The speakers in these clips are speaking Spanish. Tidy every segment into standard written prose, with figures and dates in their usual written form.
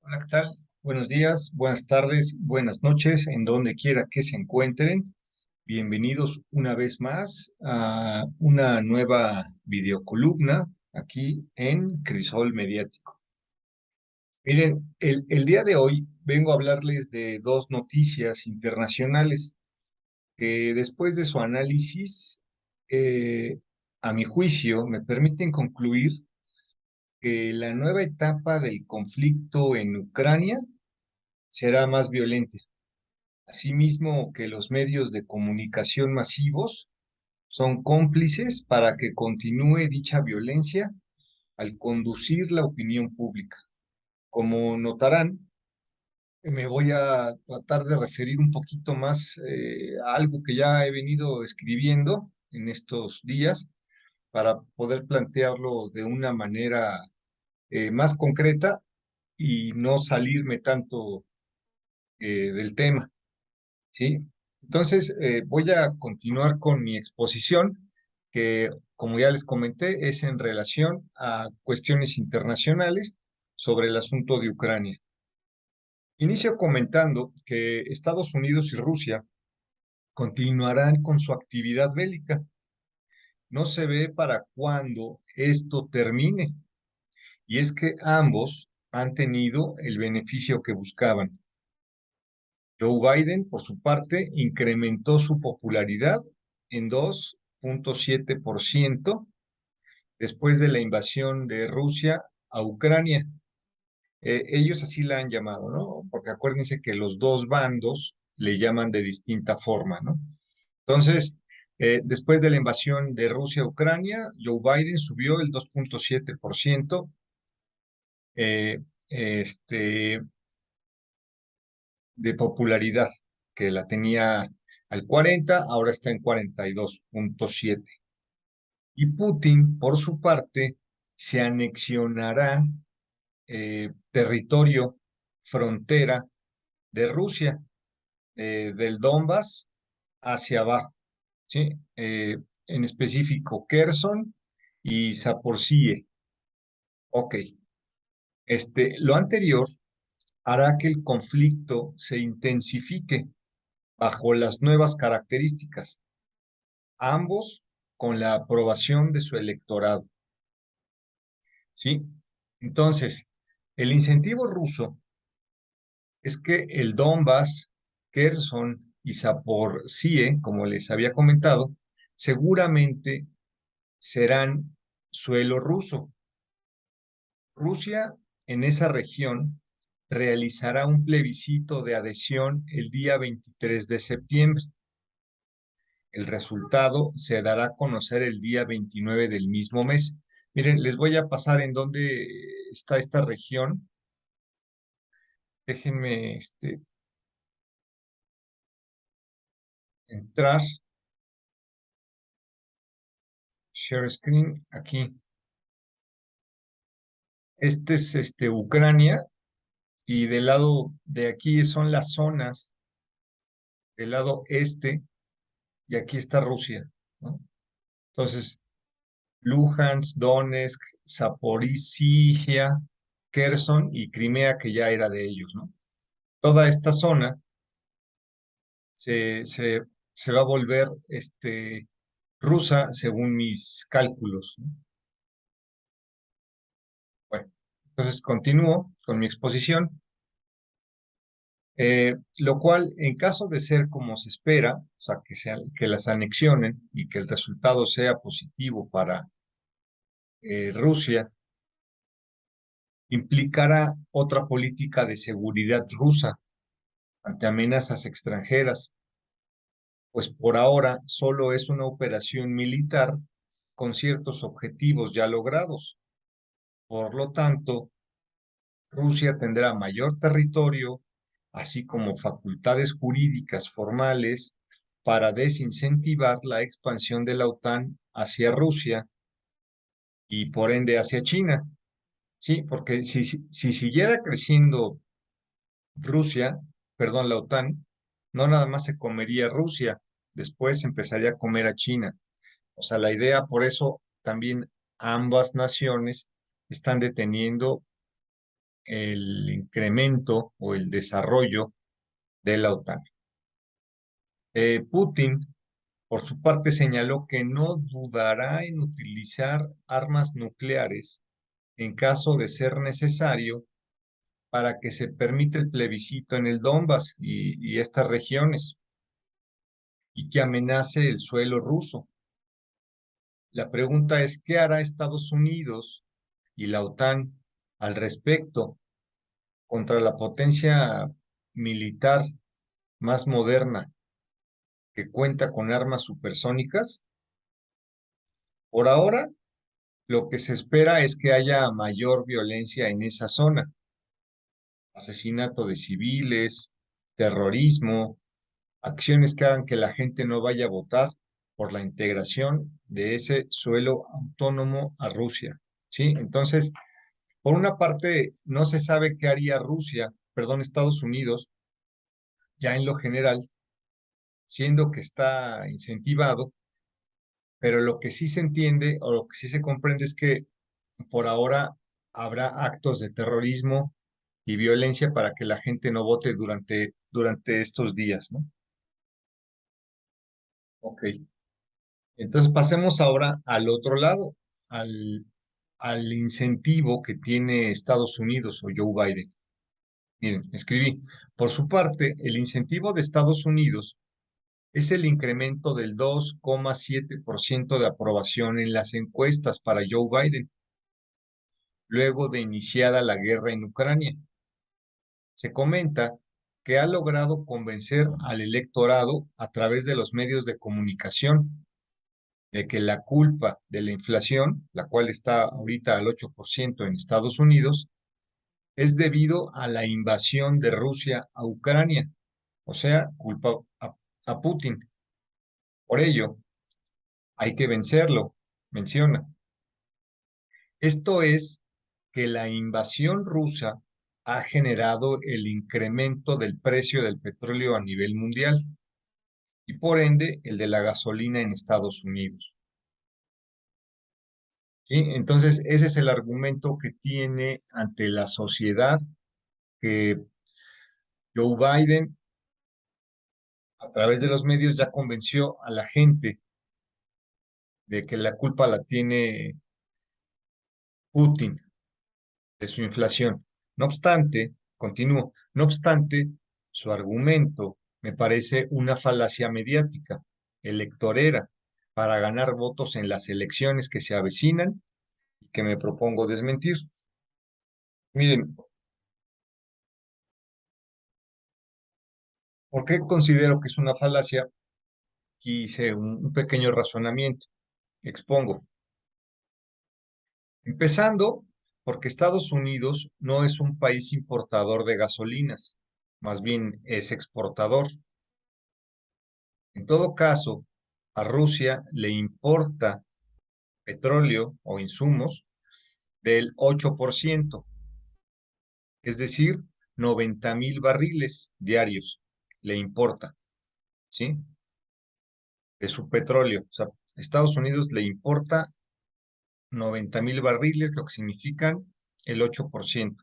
Hola, ¿qué tal? Buenos días, buenas tardes, buenas noches, en donde quiera que se encuentren. Bienvenidos una vez más a una nueva videocolumna aquí en Crisol Mediático. Miren, el día de hoy vengo a hablarles de dos noticias internacionales que después de su análisis, eh, a mi juicio, me permiten concluir que la nueva etapa del conflicto en Ucrania será más violenta. Asimismo, que los medios de comunicación masivos son cómplices para que continúe dicha violencia al conducir la opinión pública. Como notarán, me voy a tratar de referir un poquito más a algo que ya he venido escribiendo en estos días para poder plantearlo de una manera más concreta y no salirme tanto del tema. ¿Sí? Entonces, voy a continuar con mi exposición, que, como ya les comenté, es en relación a cuestiones internacionales sobre el asunto de Ucrania. Inicio comentando que Estados Unidos y Rusia continuarán con su actividad bélica. No se ve para cuándo esto termine, y es que ambos han tenido el beneficio que buscaban. Joe Biden, por su parte, incrementó su popularidad en 2,7% después de la invasión de Rusia a Ucrania. Ellos así la han llamado, ¿no? Porque acuérdense que los dos bandos le llaman de distinta forma, ¿no? Entonces, después de la invasión de Rusia a Ucrania, Joe Biden subió el 2,7%. eh, este, de popularidad, que la tenía al 40, ahora está en 42,7. Y Putin, por su parte, se anexionará territorio, frontera de Rusia, del Donbass hacia abajo, ¿sí? En específico, Kherson y Zaporozhye. Ok, lo anterior hará que el conflicto se intensifique bajo las nuevas características, ambos con la aprobación de su electorado. ¿Sí? Entonces, el incentivo ruso es que el Donbass, Kherson y Zaporozhye, como les había comentado, seguramente serán suelo ruso. Rusia en esa región realizará un plebiscito de adhesión el día 23 de septiembre. El resultado se dará a conocer el día 29 del mismo mes. Miren, les voy a pasar en dónde está esta región. Déjenme entrar, share screen, aquí. Este es Ucrania y del lado de aquí son las zonas del lado este y aquí está Rusia, ¿no? Entonces, Luhansk, Donetsk, Zaporizhia, Kherson y Crimea, que ya era de ellos, ¿no? Toda esta zona se, se, se va a volver rusa según mis cálculos, ¿no? Bueno, entonces continúo con mi exposición, lo cual en caso de ser como se espera, o sea, que las anexionen y que el resultado sea positivo para Rusia, implicará otra política de seguridad rusa ante amenazas extranjeras, pues por ahora solo es una operación militar con ciertos objetivos ya logrados. Por lo tanto, Rusia tendrá mayor territorio, así como facultades jurídicas formales para desincentivar la expansión de la OTAN hacia Rusia y por ende hacia China. Sí, porque si siguiera creciendo Rusia, perdón, la OTAN, no nada más se comería Rusia, después empezaría a comer a China. O sea, la idea, por eso también ambas naciones están deteniendo el incremento o el desarrollo de la OTAN. Putin, por su parte, señaló que no dudará en utilizar armas nucleares en caso de ser necesario para que se permita el plebiscito en el Donbass y estas regiones y que amenace el suelo ruso. La pregunta es, ¿qué hará Estados Unidos y la OTAN al respecto contra la potencia militar más moderna que cuenta con armas supersónicas? Por ahora, lo que se espera es que haya mayor violencia en esa zona, asesinato de civiles, terrorismo, acciones que hagan que la gente no vaya a votar por la integración de ese suelo autónomo a Rusia. ¿Sí? Entonces, por una parte, no se sabe qué haría Rusia, perdón, Estados Unidos, ya en lo general, siendo que está incentivado, pero lo que sí se entiende o lo que sí se comprende es que por ahora habrá actos de terrorismo y violencia para que la gente no vote durante estos días, ¿no? Ok. Entonces pasemos ahora al otro lado, al, al incentivo que tiene Estados Unidos o Joe Biden. Miren, escribí, por su parte, el incentivo de Estados Unidos es el incremento del 2,7% de aprobación en las encuestas para Joe Biden, luego de iniciada la guerra en Ucrania. Se comenta que ha logrado convencer al electorado a través de los medios de comunicación de que la culpa de la inflación, la cual está ahorita al 8% en Estados Unidos, es debido a la invasión de Rusia a Ucrania, o sea, culpa a Putin. Por ello, hay que vencerlo, menciona. Esto es que la invasión rusa ha generado el incremento del precio del petróleo a nivel mundial y por ende el de la gasolina en Estados Unidos. ¿Sí? Entonces, ese es el argumento que tiene ante la sociedad que Joe Biden, a través de los medios, ya convenció a la gente de que la culpa la tiene Putin de su inflación. No obstante, continúo, no obstante, su argumento me parece una falacia mediática, electorera, para ganar votos en las elecciones que se avecinan y que me propongo desmentir. Miren, ¿por qué considero que es una falacia? Aquí hice un pequeño razonamiento. Expongo. Empezando, porque Estados Unidos no es un país importador de gasolinas, más bien es exportador. En todo caso, a Rusia le importa petróleo o insumos del 8%, es decir, 90,000 barriles diarios le importa, ¿sí? De su petróleo. O sea, Estados Unidos le importa 90,000 barriles, lo que significan el 8%,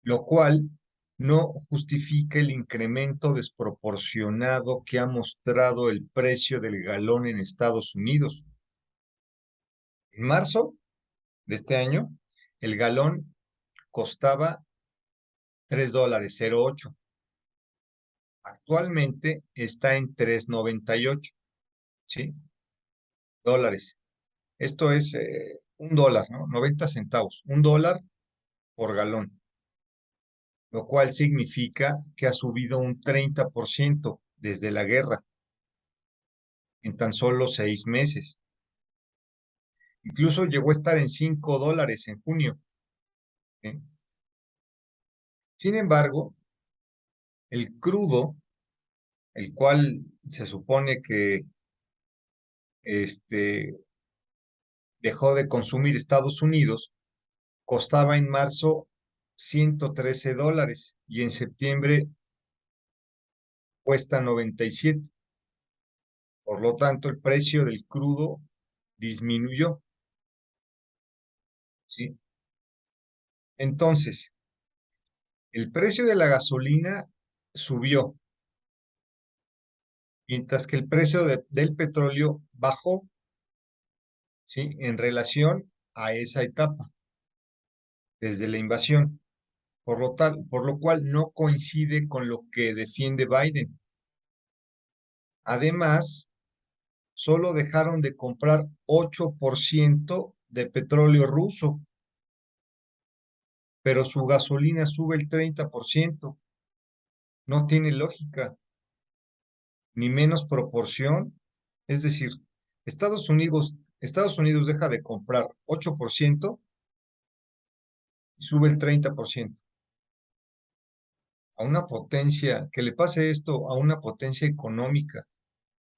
lo cual no justifica el incremento desproporcionado que ha mostrado el precio del galón en Estados Unidos. En marzo de este año, el galón costaba $3.08. Actualmente está en 3,98, ¿sí? Dólares. Esto es $1, ¿no? 90 centavos. $1 por galón, lo cual significa que ha subido un 30% desde la guerra en tan solo 6 meses. Incluso llegó a estar en $5 en junio, ¿eh? Sin embargo, el crudo, el cual se supone que este, dejó de consumir Estados Unidos, costaba en marzo $113 y en septiembre cuesta 97. Por lo tanto, el precio del crudo disminuyó, ¿sí? Entonces, el precio de la gasolina subió, mientras que el precio del petróleo bajó, ¿sí? En relación a esa etapa, desde la invasión. Por lo cual no coincide con lo que defiende Biden. Además, solo dejaron de comprar 8% de petróleo ruso, pero su gasolina sube el 30%. No tiene lógica, ni menos proporción. Es decir, Estados Unidos deja de comprar 8% y sube el 30%. A una potencia, que le pase esto a una potencia económica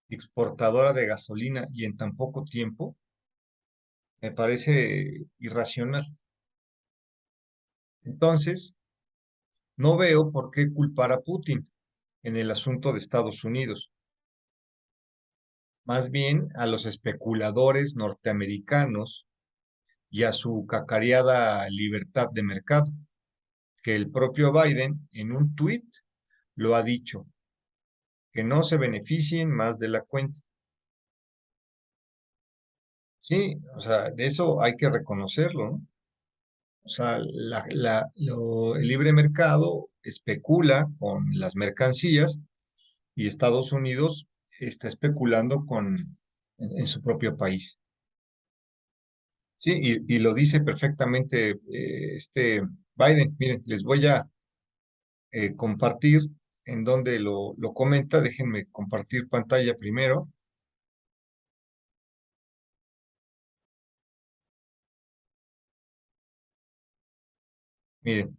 exportadora de gasolina y en tan poco tiempo, me parece irracional. Entonces, no veo por qué culpar a Putin en el asunto de Estados Unidos, más bien a los especuladores norteamericanos y a su cacareada libertad de mercado, que el propio Biden en un tuit lo ha dicho, que no se beneficien más de la cuenta. Sí, o sea, de eso hay que reconocerlo, ¿no? O sea, el libre mercado especula con las mercancías y Estados Unidos está especulando en su propio país. Sí, y lo dice perfectamente este Biden. Miren, les voy a compartir en donde lo comenta. Déjenme compartir pantalla primero. Miren,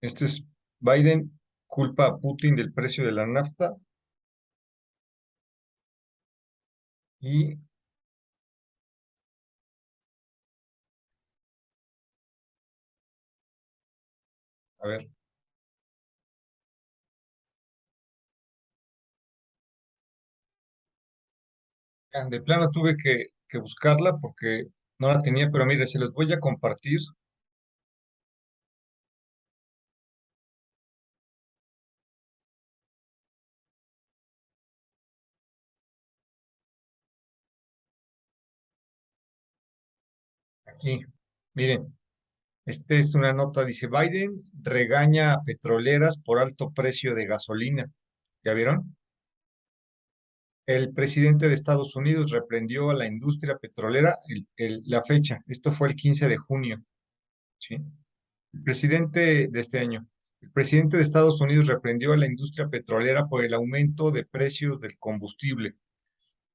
este es Biden culpa a Putin del precio de la nafta y, a ver, de plano tuve que buscarla porque no la tenía, pero mire, se los voy a compartir. Aquí, miren, esta es una nota, dice Biden regaña a petroleras por alto precio de gasolina. ¿Ya vieron? El presidente de Estados Unidos reprendió a la industria petrolera la fecha. Esto fue el 15 de junio, ¿sí? El presidente de este año. El presidente de Estados Unidos reprendió a la industria petrolera por el aumento de precios del combustible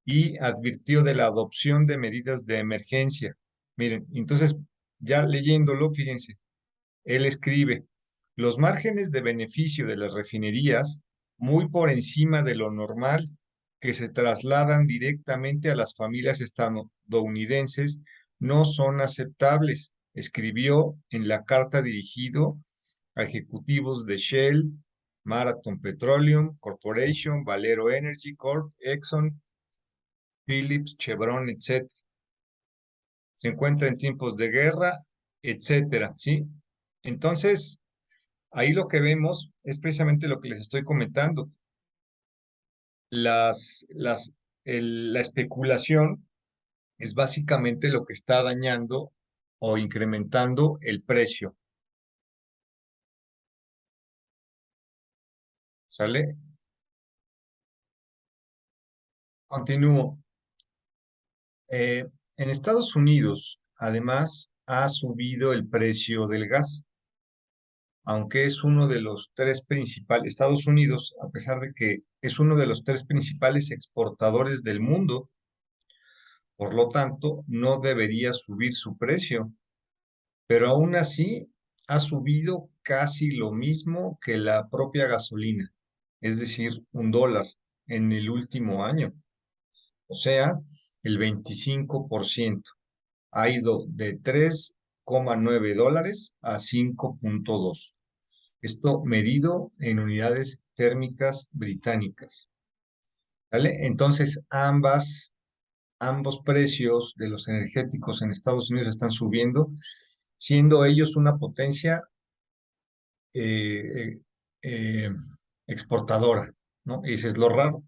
y advirtió de la adopción de medidas de emergencia. Miren, entonces, ya leyéndolo, fíjense. Él escribe, los márgenes de beneficio de las refinerías, muy por encima de lo normal, que se trasladan directamente a las familias estadounidenses, no son aceptables, escribió en la carta dirigido a ejecutivos de Shell, Marathon Petroleum Corporation, Valero Energy Corp, Exxon, Phillips, Chevron, etc. Se encuentra en tiempos de guerra, etcétera, ¿sí? Entonces, ahí lo que vemos es precisamente lo que les estoy comentando. Las, las, la especulación es básicamente lo que está dañando o incrementando el precio. ¿Sale? Continúo. En Estados Unidos, además, ha subido el precio del gas, aunque es uno de los tres principales, Estados Unidos, a pesar de que es uno de los tres principales exportadores del mundo, por lo tanto, no debería subir su precio, pero aún así ha subido casi lo mismo que la propia gasolina, es decir, $1 en el último año, o sea, el 25%. Ha ido de $3,9 a 5,2. Esto medido en unidades térmicas británicas. ¿Vale? Entonces, ambos precios de los energéticos en Estados Unidos están subiendo, siendo ellos una potencia eh, eh, exportadora, ¿no? Ese es lo raro.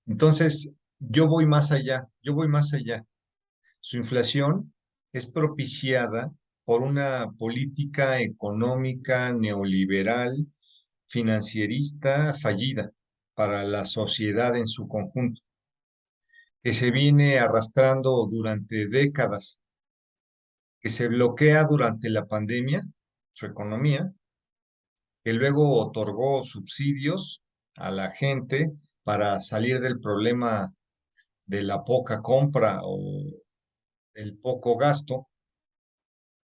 Entonces, yo voy más allá. Su inflación es propiciada por una política económica neoliberal, financierista fallida para la sociedad en su conjunto, que se viene arrastrando durante décadas, que se bloquea durante la pandemia, su economía, que luego otorgó subsidios a la gente para salir del problema de la poca compra o el poco gasto,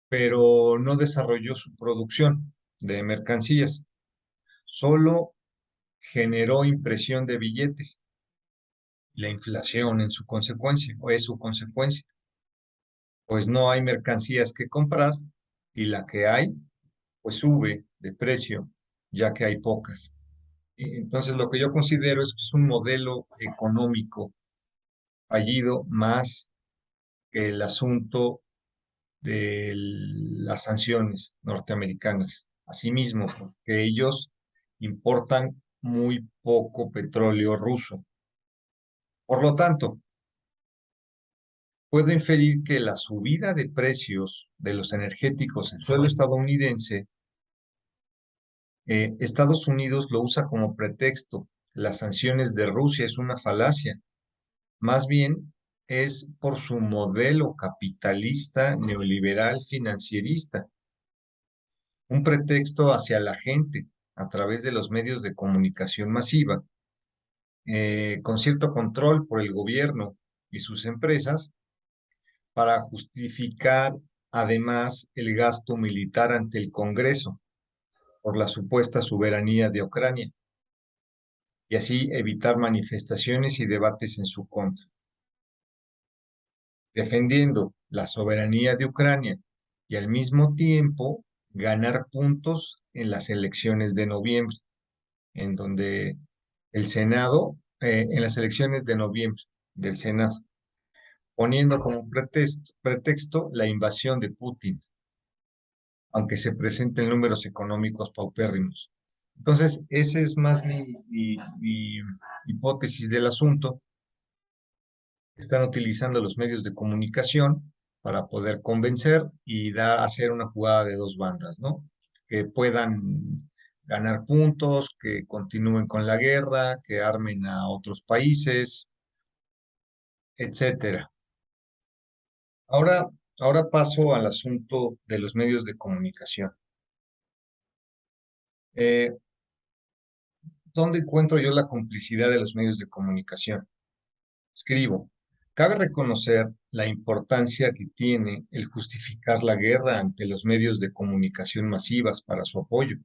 pero no desarrolló su producción de mercancías, solo generó impresión de billetes, la inflación en su consecuencia, o es su consecuencia, pues no hay mercancías que comprar y la que hay, pues sube de precio, ya que hay pocas. Y entonces, lo que yo considero es que es un modelo económico fallido más que el asunto de las sanciones norteamericanas. Asimismo, porque ellos importan muy poco petróleo ruso. Por lo tanto, puedo inferir que la subida de precios de los energéticos en suelo estadounidense, Estados Unidos lo usa como pretexto. Las sanciones de Rusia es una falacia. Más bien es por su modelo capitalista, neoliberal, financierista, un pretexto hacia la gente a través de los medios de comunicación masiva, con cierto control por el gobierno y sus empresas, para justificar además el gasto militar ante el Congreso por la supuesta soberanía de Ucrania y así evitar manifestaciones y debates en su contra, defendiendo la soberanía de Ucrania y al mismo tiempo ganar puntos en las elecciones de noviembre, en donde el Senado, en las elecciones de noviembre del Senado, poniendo como pretexto la invasión de Putin, aunque se presenten números económicos paupérrimos. Entonces, esa es más mi hipótesis del asunto. Están utilizando los medios de comunicación para poder convencer y hacer una jugada de dos bandas, ¿no? Que puedan ganar puntos, que continúen con la guerra, que armen a otros países, etcétera. Ahora, ahora paso al asunto de los medios de comunicación. Eh, ¿Dónde encuentro yo la complicidad de los medios de comunicación? Escribo, cabe reconocer la importancia que tiene el justificar la guerra ante los medios de comunicación masivas para su apoyo,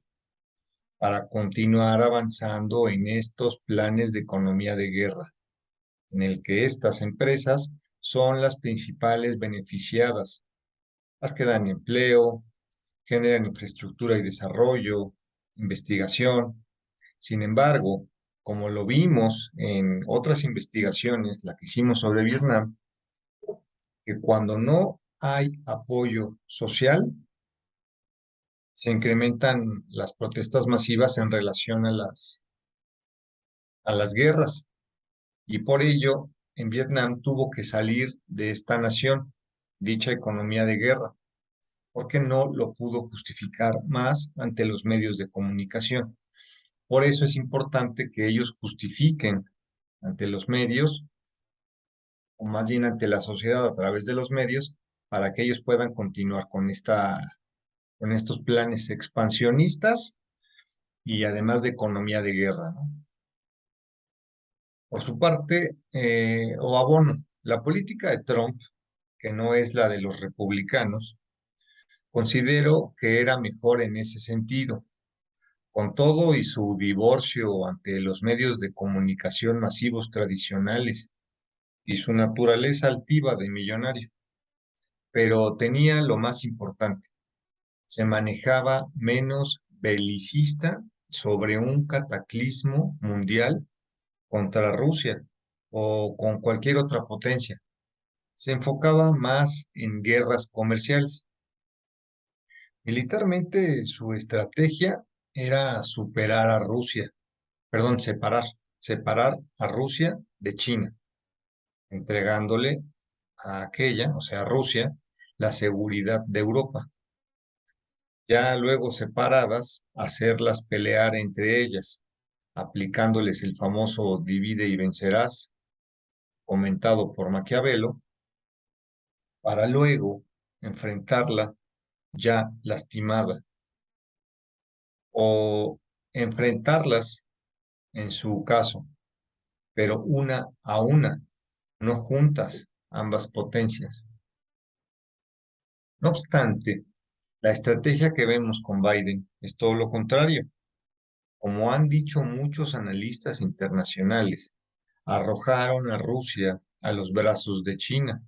para continuar avanzando en estos planes de economía de guerra, en el que estas empresas son las principales beneficiadas, las que dan empleo, generan infraestructura y desarrollo, investigación. Sin embargo, como lo vimos en otras investigaciones, la que hicimos sobre Vietnam, que cuando no hay apoyo social, se incrementan las protestas masivas en relación a las guerras. Y por ello, en Vietnam tuvo que salir de esta nación, dicha economía de guerra, porque no lo pudo justificar más ante los medios de comunicación. Por eso es importante que ellos justifiquen ante los medios, o más bien ante la sociedad a través de los medios, para que ellos puedan continuar con estos planes expansionistas y además de economía de guerra, ¿no? Por su parte, o abono, la política de Trump, que no es la de los republicanos, considero que era mejor en ese sentido. Con todo y su divorcio ante los medios de comunicación masivos tradicionales y su naturaleza altiva de millonario, pero tenía lo más importante, se manejaba menos belicista sobre un cataclismo mundial contra Rusia, o con cualquier otra potencia. Se enfocaba más en guerras comerciales. Militarmente, su estrategia era superar a Rusia, perdón, separar a Rusia de China, entregándole a aquella, o sea, a Rusia, la seguridad de Europa. Ya luego separadas, hacerlas pelear entre ellas, aplicándoles el famoso divide y vencerás, comentado por Maquiavelo, para luego enfrentarla ya lastimada o enfrentarlas en su caso, pero una a una, no juntas ambas potencias. No obstante, la estrategia que vemos con Biden es todo lo contrario. Como han dicho muchos analistas internacionales, arrojaron a Rusia a los brazos de China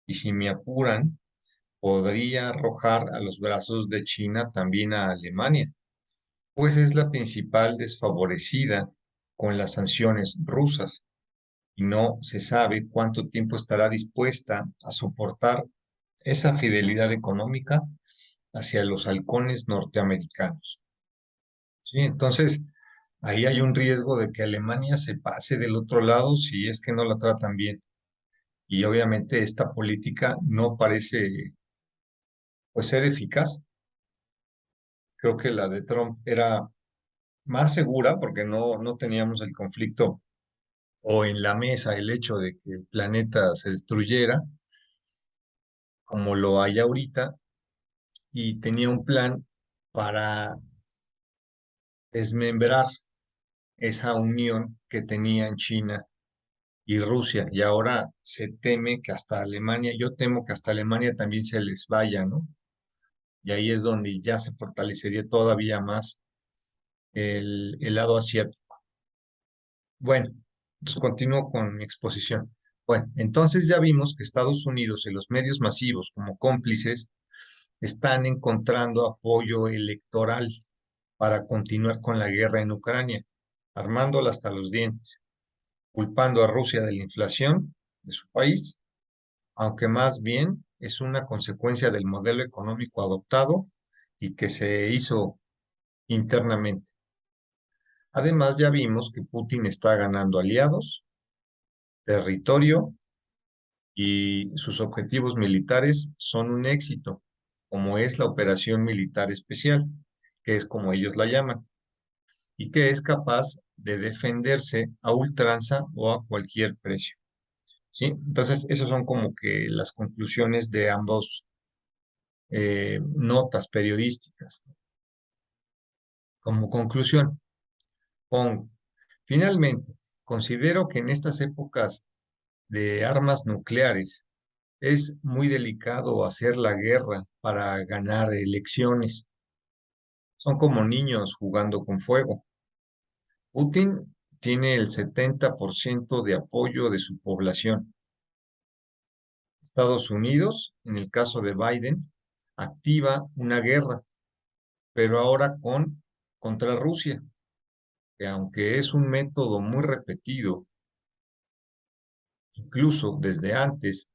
y si me apuran, podría arrojar a los brazos de China también a Alemania, pues es la principal desfavorecida con las sanciones rusas y no se sabe cuánto tiempo estará dispuesta a soportar esa fidelidad económica hacia los halcones norteamericanos. ¿Sí? Entonces, ahí hay un riesgo de que Alemania se pase del otro lado si es que no la tratan bien. Y obviamente esta política no parece pues ser eficaz. Creo que la de Trump era más segura porque no teníamos el conflicto o en la mesa el hecho de que el planeta se destruyera como lo hay ahorita y tenía un plan para desmembrar esa unión que tenían China y Rusia. Y ahora se teme que hasta Alemania, yo temo que hasta Alemania también se les vaya, ¿no? Y ahí es donde ya se fortalecería todavía más el lado asiático. Bueno, entonces continúo con mi exposición. Bueno, entonces ya vimos que Estados Unidos y los medios masivos como cómplices están encontrando apoyo electoral para continuar con la guerra en Ucrania, armándola hasta los dientes, culpando a Rusia de la inflación de su país, aunque más bien es una consecuencia del modelo económico adoptado y que se hizo internamente. Además, ya vimos que Putin está ganando aliados, territorio y sus objetivos militares son un éxito, como es la operación militar especial, que es como ellos la llaman, y que es capaz de defenderse a ultranza o a cualquier precio. ¿Sí? Entonces, esas son como que las conclusiones de ambos notas periodísticas. Como conclusión, pongo, finalmente, considero que en estas épocas de armas nucleares es muy delicado hacer la guerra para ganar elecciones. Son como niños jugando con fuego. Putin tiene el 70% de apoyo de su población. Estados Unidos, en el caso de Biden, activa una guerra, pero ahora contra Rusia, que aunque es un método muy repetido, incluso desde antes,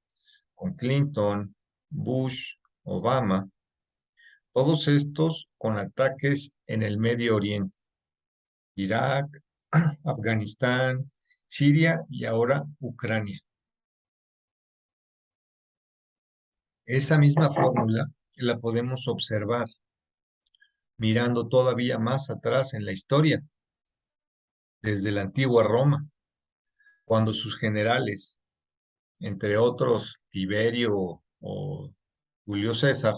con Clinton, Bush, Obama, todos estos con ataques en el Medio Oriente, Irak, Afganistán, Siria y ahora Ucrania. Esa misma fórmula la podemos observar mirando todavía más atrás en la historia, desde la antigua Roma, cuando sus generales, entre otros Tiberio o Julio César,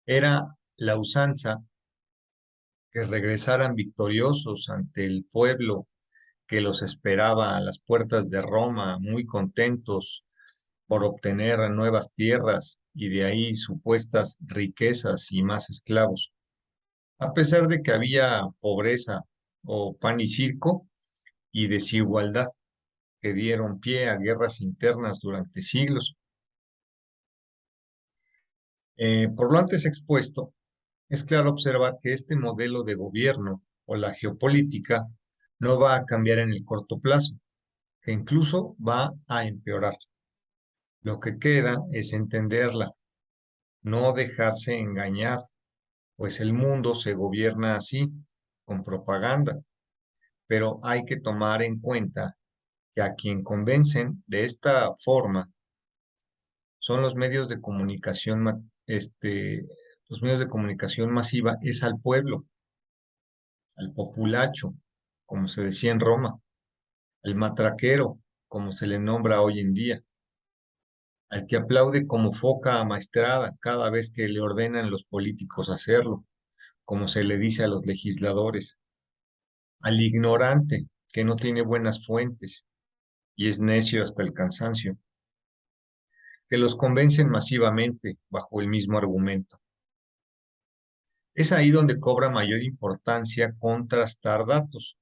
era la usanza que regresaran victoriosos ante el pueblo que los esperaba a las puertas de Roma, muy contentos por obtener nuevas tierras y de ahí supuestas riquezas y más esclavos. A pesar de que había pobreza o pan y circo y desigualdad que dieron pie a guerras internas durante siglos. Por lo antes expuesto, es claro observar que este modelo de gobierno o la geopolítica no va a cambiar en el corto plazo, que incluso va a empeorar. Lo que queda es entenderla, no dejarse engañar, pues el mundo se gobierna así, con propaganda, pero hay que tomar en cuenta que a quien convencen de esta forma son los medios de comunicación, los medios de comunicación masiva, es al pueblo, al populacho, como se decía en Roma, al matraquero, como se le nombra hoy en día, al que aplaude como foca amaestrada cada vez que le ordenan los políticos hacerlo, como se le dice a los legisladores, al ignorante que no tiene buenas fuentes y es necio hasta el cansancio, que los convencen masivamente bajo el mismo argumento. Es ahí donde cobra mayor importancia contrastar datos,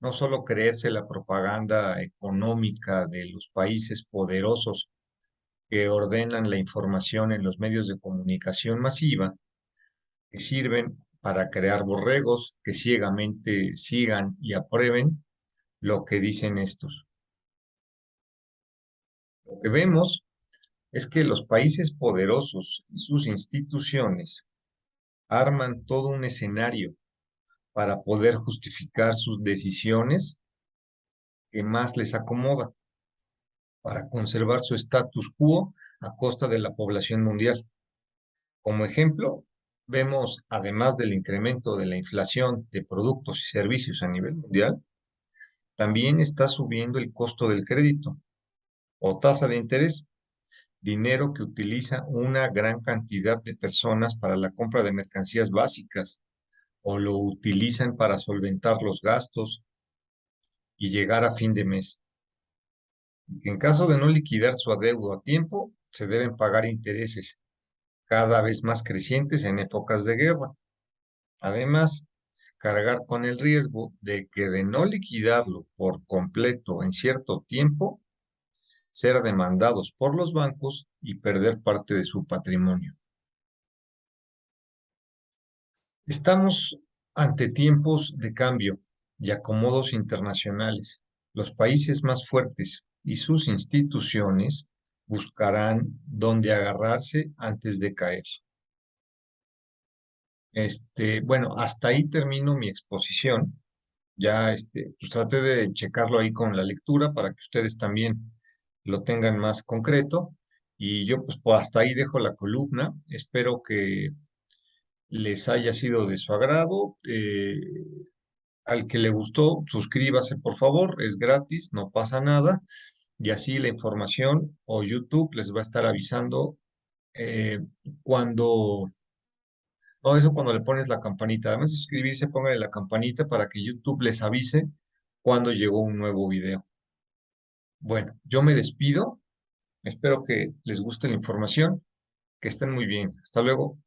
no solo creerse la propaganda económica de los países poderosos que ordenan la información en los medios de comunicación masiva, que sirven para crear borregos que ciegamente sigan y aprueben lo que dicen estos. Lo que vemos es que los países poderosos y sus instituciones arman todo un escenario para poder justificar sus decisiones que más les acomoda, para conservar su status quo a costa de la población mundial. Como ejemplo, vemos, además del incremento de la inflación de productos y servicios a nivel mundial, también está subiendo el costo del crédito o tasa de interés, dinero que utiliza una gran cantidad de personas para la compra de mercancías básicas o lo utilizan para solventar los gastos y llegar a fin de mes. En caso de no liquidar su adeudo a tiempo, se deben pagar intereses cada vez más crecientes en épocas de guerra. Además, cargar con el riesgo de que de no liquidarlo por completo en cierto tiempo, ser demandados por los bancos y perder parte de su patrimonio. Estamos ante tiempos de cambio y acomodos internacionales. Los países más fuertes y sus instituciones buscarán dónde agarrarse antes de caer. Bueno, hasta ahí termino mi exposición. Ya, pues traté de checarlo ahí con la lectura para que ustedes también lo tengan más concreto. Y yo, pues hasta ahí dejo la columna. Espero que les haya sido de su agrado. Al que le gustó, suscríbase, por favor. Es gratis, no pasa nada. Y así la información o YouTube les va a estar avisando eh, cuando no, eso cuando le pones la campanita. Además de suscribirse, póngale la campanita para que YouTube les avise cuando llegó un nuevo video. Bueno, yo me despido. Espero que les guste la información. Que estén muy bien. Hasta luego.